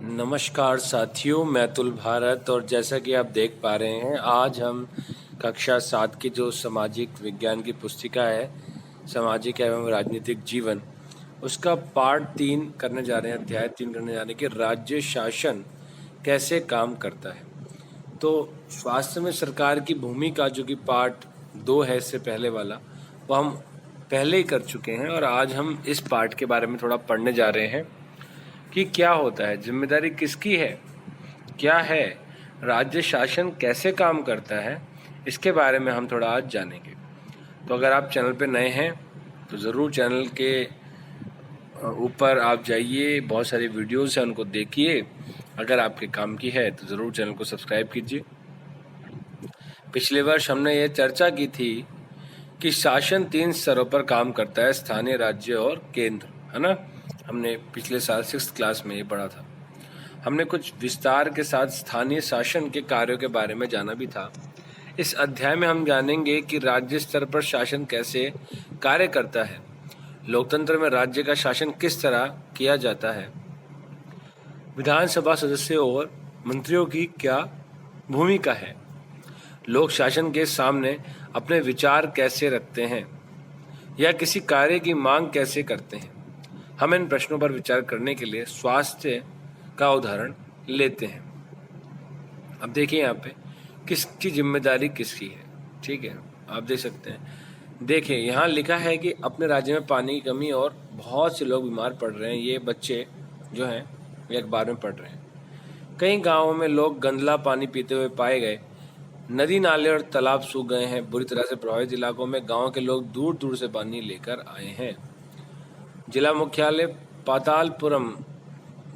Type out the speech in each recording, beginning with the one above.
नमस्कार साथियों, मैं अतुल भारत। और जैसा कि आप देख पा रहे हैं, आज हम कक्षा 7 की जो सामाजिक विज्ञान की पुस्तिका है, सामाजिक एवं राजनीतिक जीवन, उसका पार्ट 3 करने जा रहे हैं, अध्याय 3 करने जा रहे हैं कि राज्य शासन कैसे काम करता है। तो स्वास्थ्य में सरकार की भूमिका, जो कि पार्ट 2 है इससे पहले वाला, वो हम पहले ही कर चुके हैं और आज हम इस पार्ट के बारे में थोड़ा पढ़ने जा रहे हैं कि क्या होता है, जिम्मेदारी किसकी है, क्या है, राज्य शासन कैसे काम करता है, इसके बारे में हम थोड़ा आज जानेंगे। तो अगर आप चैनल पे नए हैं तो ज़रूर चैनल के ऊपर आप जाइए, बहुत सारी वीडियोस हैं उनको देखिए। अगर आपके काम की है तो ज़रूर चैनल को सब्सक्राइब कीजिए। पिछले वर्ष हमने ये चर्चा की थी कि शासन 3 स्तरों पर काम करता है, स्थानीय, राज्य और केंद्र, है ना। हमने पिछले साल 6th क्लास में ये पढ़ा था। हमने कुछ विस्तार के साथ स्थानीय शासन के कार्यों के बारे में जाना भी था। इस अध्याय में हम जानेंगे कि राज्य स्तर पर शासन कैसे कार्य करता है, लोकतंत्र में राज्य का शासन किस तरह किया जाता है, विधानसभा सदस्यों और मंत्रियों की क्या भूमिका है, लोक शासन के सामने अपने विचार कैसे रखते हैं या किसी कार्य की मांग कैसे करते हैं। हम इन प्रश्नों पर विचार करने के लिए स्वास्थ्य का उदाहरण लेते हैं। अब देखिए यहाँ पे किसकी जिम्मेदारी किसकी है, ठीक है, आप देख सकते हैं। देखिए यहाँ लिखा है कि अपने राज्य में पानी की कमी और बहुत से लोग बीमार पड़ रहे हैं। ये बच्चे जो हैं ये अखबार में पढ़ रहे हैं। कई गाँवों में लोग गंदला पानी पीते हुए पाए गए। नदी, नाले और तालाब सूख गए हैं। बुरी तरह से प्रभावित इलाकों में गांव के लोग दूर दूर से पानी लेकर आए हैं। जिला मुख्यालय पातालपुरम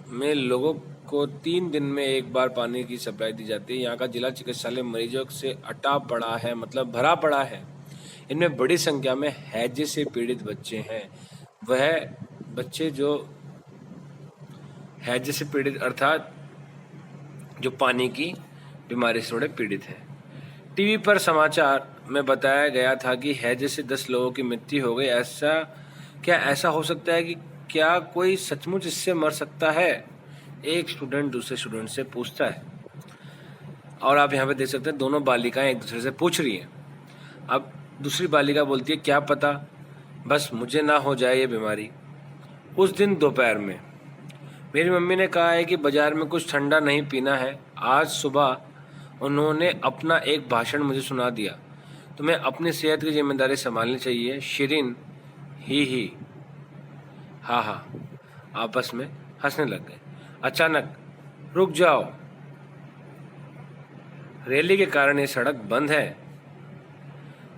में लोगों को 3 दिन में एक बार पानी की सप्लाई दी जाती है। यहाँ का जिला चिकित्सालय मरीजों से अटा पड़ा है, मतलब भरा पड़ा है। इनमें बड़ी संख्या में हैजे से पीड़ित बच्चे हैं। वह बच्चे जो हैजे से पीड़ित अर्थात जो पानी की बीमारी से थोड़े पीड़ित हैं। टीवी पर समाचार में बताया गया था कि हैजे से 10 लोगों की मृत्यु हो गई। ऐसा हो सकता है कि क्या कोई सचमुच इससे मर सकता है? एक स्टूडेंट दूसरे स्टूडेंट से पूछता है। और आप यहाँ पे देख सकते हैं दोनों बालिकाएं एक दूसरे से पूछ रही हैं। अब दूसरी बालिका बोलती है, क्या पता, बस मुझे ना हो जाए ये बीमारी। उस दिन दोपहर में मेरी मम्मी ने कहा है कि बाजार में कुछ ठंडा नहीं पीना है। आज सुबह उन्होंने अपना एक भाषण मुझे सुना दिया। तुम्हें अपनी सेहत की जिम्मेदारी संभालनी चाहिए। शिरीन ही हा हा आपस में हंसने लग गए। अचानक रुक जाओ, रैली के कारण ये सड़क बंद है।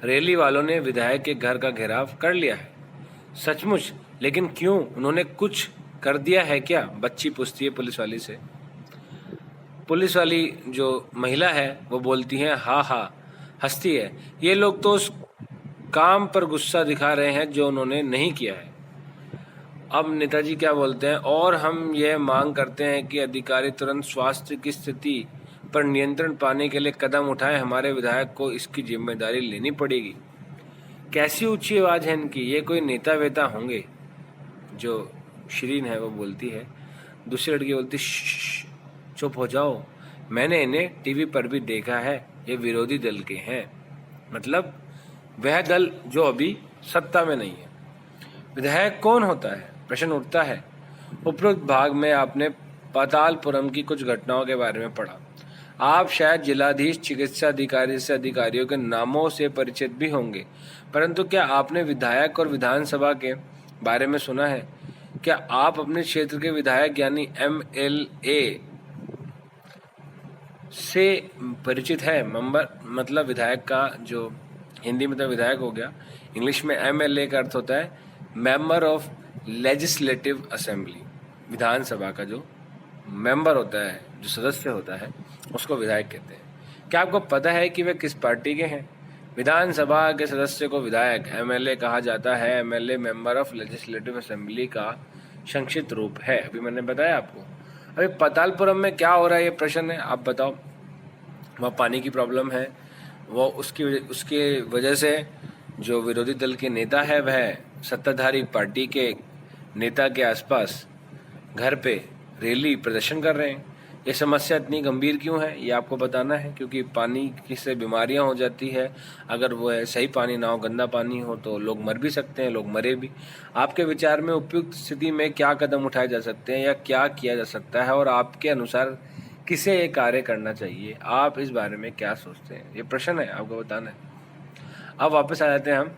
रैली वालों ने विधायक के घर का घेराव कर लिया है। सचमुच? लेकिन क्यों, उन्होंने कुछ कर दिया है क्या? बच्ची पूछती है पुलिस वाली से। पुलिस वाली जो महिला है वो बोलती है, हाँ हाँ, हंसती है। ये लोग तो उस काम पर गुस्सा दिखा रहे हैं जो उन्होंने नहीं किया है। अब नेताजी क्या बोलते हैं, और हम यह मांग करते हैं कि अधिकारी तुरंत स्वास्थ्य की स्थिति पर नियंत्रण पाने के लिए कदम उठाएं। हमारे विधायक को इसकी जिम्मेदारी लेनी पड़ेगी। कैसी ऊंची आवाज़ है इनकी, ये कोई नेता वेता होंगे? जो शिरीन है वो बोलती है। दूसरी लड़की बोलती, चुप हो जाओ, मैंने इन्हें टीवी पर भी देखा है, ये विरोधी दल के हैं, मतलब वह दल जो अभी सत्ता में नहीं है। विधायक कौन होता है? प्रश्न उठता है। उपरोक्त भाग में आपने पातालपुरम की कुछ घटनाओं के बारे में पढ़ा। आप शायद जिलाधीश, चिकित्सा अधिकारी से अधिकारियों के नामों से परिचित भी होंगे, परंतु क्या आपने विधायक और विधानसभा के बारे में सुना है? क्या आप अपने क्षेत्र के विधायक यानी MLA से परिचित है? मतलब विधायक का जो हिंदी में तो विधायक हो गया, इंग्लिश में MLA का अर्थ होता है मेंबर ऑफ लेजिस्लेटिव असेंबली। विधानसभा का जो मेंबर होता है, जो सदस्य होता है, उसको विधायक कहते हैं। क्या आपको पता है कि वे किस पार्टी के हैं? विधानसभा के सदस्य को विधायक MLA कहा जाता है। MLA member of legislative assembly का संक्षिप्त रूप है। अभी मैंने बताया आपको। अभी पातालपुरम में क्या हो रहा है, ये प्रश्न है, आप बताओ। वहाँ पानी की प्रॉब्लम है, वो उसकी वजह से जो विरोधी दल के नेता है वह सत्ताधारी पार्टी के नेता के आसपास घर पे रैली प्रदर्शन कर रहे हैं। ये समस्या इतनी गंभीर क्यों है ये आपको बताना है, क्योंकि पानी की से बीमारियां हो जाती है। अगर वो है सही पानी ना हो, गंदा पानी हो, तो लोग मर भी सकते हैं, लोग मरे भी। आपके विचार में उपयुक्त स्थिति में क्या कदम उठाए जा सकते हैं या क्या किया जा सकता है, और आपके अनुसार किसे ये कार्य करना चाहिए? आप इस बारे में क्या सोचते हैं? ये प्रश्न है, आपको बताना है। अब वापस आ जाते हैं हम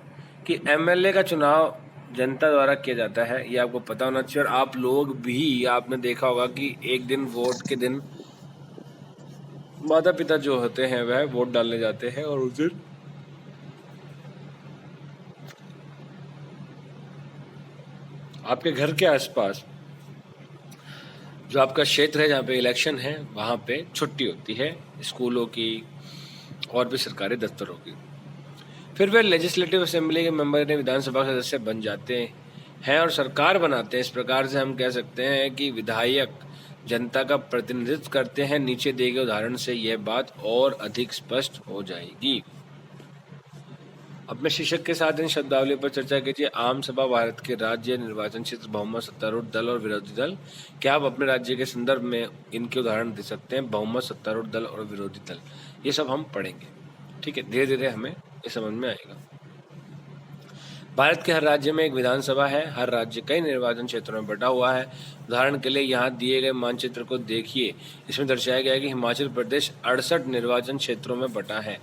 कि एमएलए का चुनाव जनता द्वारा किया जाता है, ये आपको पता होना चाहिए। और आप लोग भी, आपने देखा होगा कि एक दिन वोट के दिन माता पिता जो होते हैं वह वोट डालने जाते हैं, और उस दिन आपके घर के आसपास जो आपका क्षेत्र है जहाँ पे इलेक्शन है वहाँ पे छुट्टी होती है स्कूलों की और भी सरकारी दफ्तरों की। फिर वे लेजिस्लेटिव असेंबली के मेंबर ने विधानसभा सदस्य बन जाते हैं और सरकार बनाते हैं। इस प्रकार से हम कह सकते हैं कि विधायक जनता का प्रतिनिधित्व करते हैं। नीचे दिए गए उदाहरण से यह बात और अधिक स्पष्ट हो जाएगी। अपने शीर्षक के साथ इन शब्दावली पर चर्चा कीजिए। आम सभा, भारत के राज्य निर्वाचन क्षेत्र, बहुमत, सत्तारूढ़ दल और विरोधी दल। क्या आप अपने राज्य के संदर्भ में इनके उदाहरण दे सकते हैं? बहुमत, सत्तारूढ़ दल और विरोधी दल, ये सब हम पढ़ेंगे। ठीक है, धीरे धीरे हमें ये समझ में आएगा। भारत के हर राज्य में एक विधानसभा है। हर राज्य कई निर्वाचन क्षेत्रों में बटा हुआ है। उदाहरण के लिए यहाँ दिए गए मानचित्र को देखिए। इसमें दर्शाया गया है कि हिमाचल प्रदेश 68 निर्वाचन क्षेत्रों में बटा है।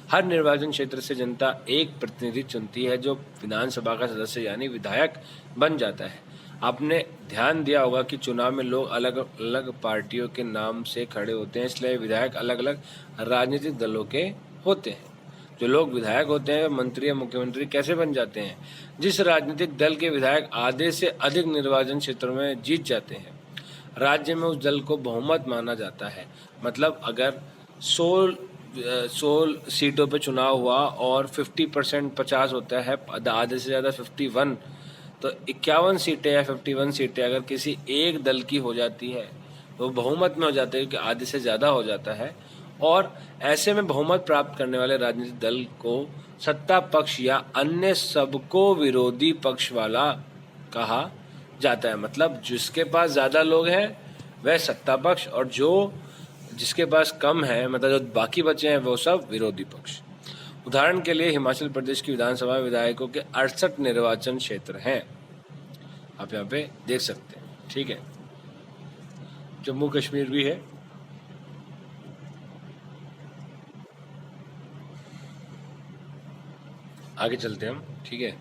हर निर्वाचन क्षेत्र से जनता एक प्रतिनिधि चुनती है जो विधानसभा का सदस्य यानी विधायक बन जाता है। आपने ध्यान दिया होगा कि चुनाव में लोग अलग अलग पार्टियों के नाम से खड़े होते हैं, इसलिए विधायक अलग अलग राजनीतिक दलों के होते हैं। जो लोग विधायक होते हैं मंत्री या मुख्यमंत्री कैसे बन जाते हैं? जिस राजनीतिक दल के विधायक आधे से अधिक निर्वाचन क्षेत्रों में जीत जाते हैं, राज्य में उस दल को बहुमत माना जाता है। मतलब अगर 16 सीटों पे चुनाव हुआ और 50% 50 होता है, आधे से ज़्यादा 51, तो 51 सीटें या 51 सीटें अगर किसी एक दल की हो जाती है तो बहुमत में हो जाते हैं, क्योंकि आधे से ज़्यादा हो जाता है। और ऐसे में बहुमत प्राप्त करने वाले राजनीतिक दल को सत्ता पक्ष या अन्य सबको विरोधी पक्ष वाला कहा जाता है। मतलब जिसके पास ज़्यादा लोग हैं वह सत्ता पक्ष, और जो जिसके पास कम है, मतलब जो बाकी बचे हैं, वो सब विरोधी पक्ष। उदाहरण के लिए हिमाचल प्रदेश की विधानसभा में विधायकों के 68 निर्वाचन क्षेत्र हैं, आप यहाँ पे देख सकते हैं। ठीक है, जम्मू कश्मीर भी है। आगे चलते हैं हम। ठीक है,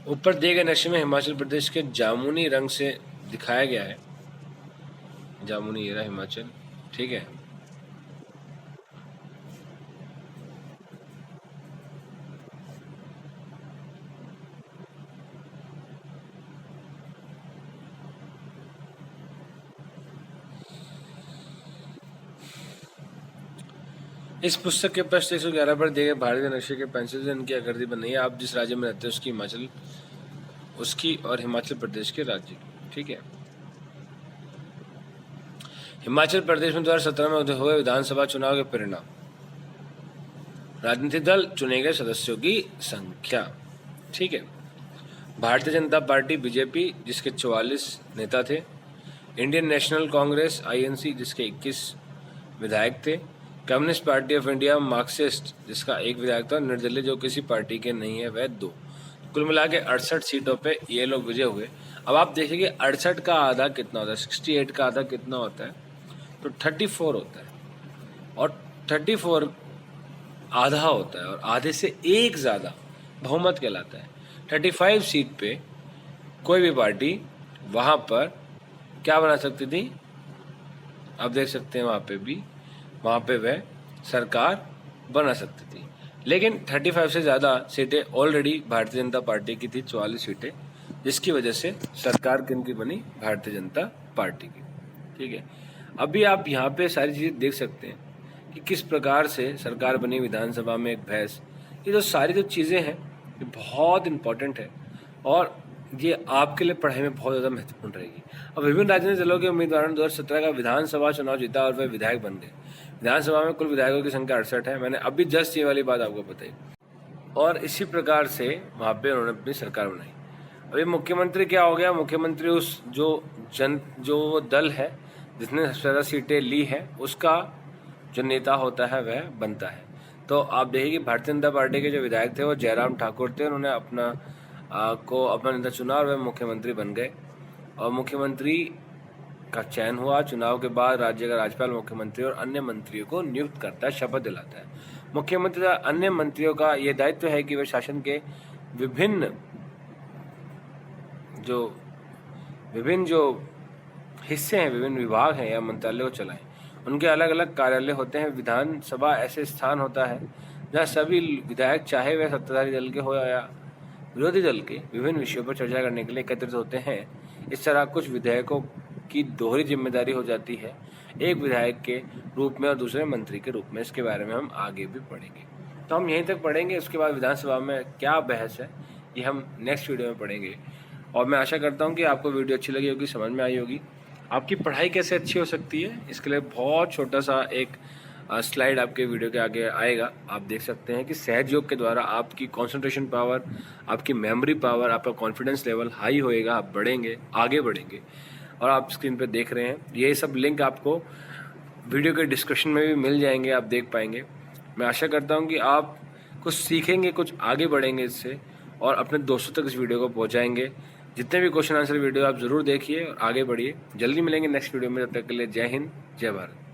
ऊपर दिए गए नक्शे में हिमाचल प्रदेश के जामुनी रंग से दिखाया गया है। जामुनी, ये रहा हिमाचल। ठीक है, इस पुस्तक के पृष्ठ 111 पर दिए गए भारतीय नक्शे के पेंसिल से इनकी आकृति बनाई है। आप जिस राज्य में रहते हैं उसकी हिमाचल, उसकी और हिमाचल प्रदेश के राज्य की। ठीक है, हिमाचल प्रदेश में 2017 में हुए विधानसभा चुनाव के परिणाम। राजनीतिक दल, चुने गए सदस्यों की संख्या। ठीक है, भारतीय जनता पार्टी बीजेपी जिसके 44 नेता थे, इंडियन नेशनल कांग्रेस आईएनसी जिसके 21 विधायक थे, communist party of India Marxist जिसका 1 विधायक था, निर्दलीय जो किसी पार्टी के नहीं है वह 2। कुल मिला के 68 सीटों पे ये लोग विजय हुए। अब आप देखिए 68 का आधा कितना होता है, 68 का आधा कितना होता है, तो 34 होता है। और 34 आधा होता है, और आधे से एक ज़्यादा बहुमत कहलाता है। 35 सीट पे कोई भी पार्टी वहाँ पर क्या बना सकती थी, आप देख सकते हैं वहाँ पे वह सरकार बना सकती थी। लेकिन 35 से ज़्यादा सीटें ऑलरेडी भारतीय जनता पार्टी की थी, 44 सीटें, जिसकी वजह से सरकार किनकी बनी, भारतीय जनता पार्टी की। ठीक है, अभी आप यहाँ पे सारी चीज़ें देख सकते हैं कि किस प्रकार से सरकार बनी, विधानसभा में एक बहस, ये जो सारी जो चीज़ें हैं ये बहुत इंपॉर्टेंट है, और ये आपके लिए पढ़ाई में बहुत ज़्यादा महत्वपूर्ण रहेगी। अब विभिन्न राजनीतिक दलों के उम्मीदवारों ने 2017 का विधानसभा चुनाव जीता और वह विधायक बन गए। विधानसभा में कुल विधायकों की संख्या 68 है। मैंने अभी जस्ट ये वाली बात आपको बताई, और इसी प्रकार से वहाँ पे उन्होंने अपनी सरकार बनाई। अभी मुख्यमंत्री क्या हो गया, मुख्यमंत्री उस जो जो दल है जिसने सबसे ज़्यादा सीटें ली है उसका जो नेता होता है वह बनता है। तो आप देखिए कि भारतीय जनता पार्टी के जो विधायक थे वो जयराम ठाकुर थे, उन्होंने अपना नेता चुना और वह मुख्यमंत्री बन गए और मुख्यमंत्री का चयन हुआ। चुनाव के बाद राज्य का राज्यपाल मुख्यमंत्री और अन्य मंत्रियों को नियुक्त करता है, शपथ दिलाता है। मुख्यमंत्री तथा अन्य मंत्रियों का यह दायित्व है कि वे शासन के विभिन्न जो हिस्से हैं, विभिन्न विभाग हैं या मंत्रालय को चलाएं। उनके अलग अलग कार्यालय होते हैं। विधानसभा ऐसे स्थान होता है जहाँ सभी विधायक, चाहे वह सत्ताधारी दल के हो या विरोधी दल के, विभिन्न विषयों पर चर्चा करने के लिए एकत्रित होते हैं। इस तरह कुछ विधायकों की दोहरी जिम्मेदारी हो जाती है, एक विधायक के रूप में और दूसरे मंत्री के रूप में। इसके बारे में हम आगे भी पढ़ेंगे, तो हम यहीं तक पढ़ेंगे। उसके बाद विधानसभा में क्या बहस है ये हम नेक्स्ट वीडियो में पढ़ेंगे। और मैं आशा करता हूँ कि आपको वीडियो अच्छी लगी होगी, समझ में आई होगी। आपकी पढ़ाई कैसे अच्छी हो सकती है इसके लिए बहुत छोटा सा एक स्लाइड आपके वीडियो के आगे आएगा। आप देख सकते हैं कि सहज योग के द्वारा आपकी कंसंट्रेशन पावर, आपकी मेमोरी पावर, आपका कॉन्फिडेंस लेवल हाई होएगा, आप बढ़ेंगे, आगे बढ़ेंगे। और आप स्क्रीन पे देख रहे हैं, ये सब लिंक आपको वीडियो के डिस्क्रिप्शन में भी मिल जाएंगे, आप देख पाएंगे। मैं आशा करता हूँ कि आप कुछ सीखेंगे, कुछ आगे बढ़ेंगे इससे और अपने दोस्तों तक इस वीडियो को पहुँचाएंगे। जितने भी क्वेश्चन आंसर वीडियो आप ज़रूर देखिए और आगे बढ़िए। जल्दी मिलेंगे नेक्स्ट वीडियो में, तब तक के लिए जय हिंद, जय भारत।